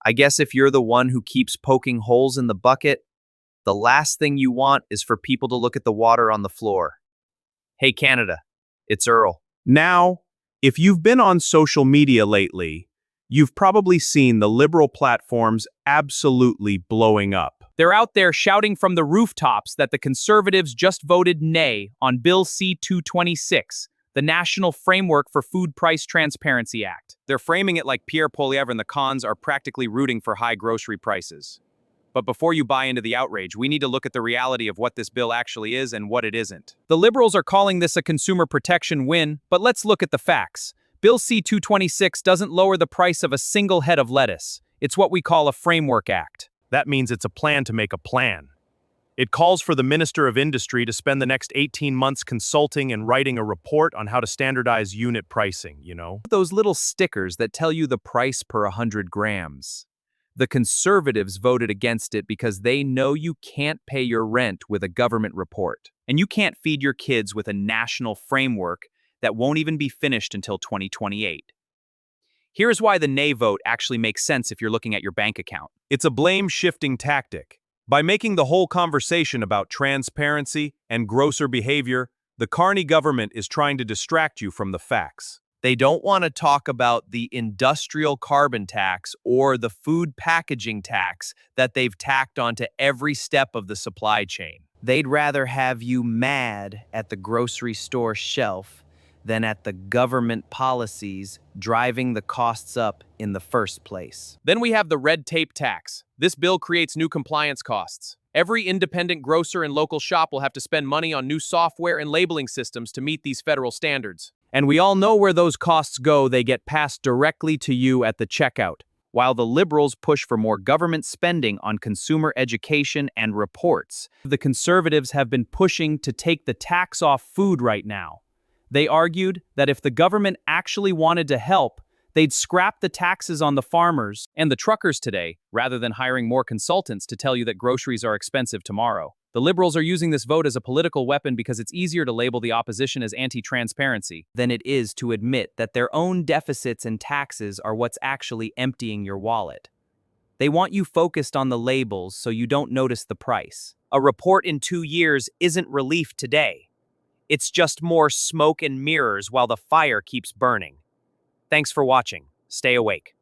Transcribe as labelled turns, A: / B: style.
A: I guess if you're the one who keeps poking holes in the bucket, the last thing you want is for people to look at the water on the floor. Hey, Canada, it's Earl.
B: Now, if you've been on social media lately, you've probably seen the liberal platforms absolutely blowing up.
C: They're out there shouting from the rooftops that the Conservatives just voted nay on Bill C-226, the National Framework for Food Price Transparency Act. They're framing it like Pierre Poilievre and the cons are practically rooting for high grocery prices. But before you buy into the outrage, we need to look at the reality of what this bill actually is and what it isn't. The Liberals are calling this a consumer protection win, but let's look at the facts. Bill C-226 doesn't lower the price of a single head of lettuce. It's what we call a Framework Act.
B: That means it's a plan to make a plan. It calls for the Minister of Industry to spend the next 18 months consulting and writing a report on how to standardize unit pricing,
A: Those little stickers that tell you the price per 100 grams. The Conservatives voted against it because they know you can't pay your rent with a government report. And you can't feed your kids with a national framework that won't even be finished until 2028. Here's why the nay vote actually makes sense if you're looking at your bank account.
B: It's a blame-shifting tactic. By making the whole conversation about transparency and grocer behavior, the Carney government is trying to distract you from the facts.
A: They don't want to talk about the industrial carbon tax or the food packaging tax that they've tacked onto every step of the supply chain. They'd rather have you mad at the grocery store shelf than at the government policies driving the costs up in the first place.
C: Then we have the red tape tax. This bill creates new compliance costs. Every independent grocer and local shop will have to spend money on new software and labeling systems to meet these federal standards.
A: And we all know where those costs go. They get passed directly to you at the checkout, while the Liberals push for more government spending on consumer education and reports. The Conservatives have been pushing to take the tax off food right now. They argued that if the government actually wanted to help, they'd scrap the taxes on the farmers and the truckers today, rather than hiring more consultants to tell you that groceries are expensive tomorrow. The Liberals are using this vote as a political weapon because it's easier to label the opposition as anti-transparency than it is to admit that their own deficits and taxes are what's actually emptying your wallet. They want you focused on the labels so you don't notice the price. A report in 2 years isn't relief today. It's just more smoke and mirrors while the fire keeps burning. Thanks for watching. Stay awake.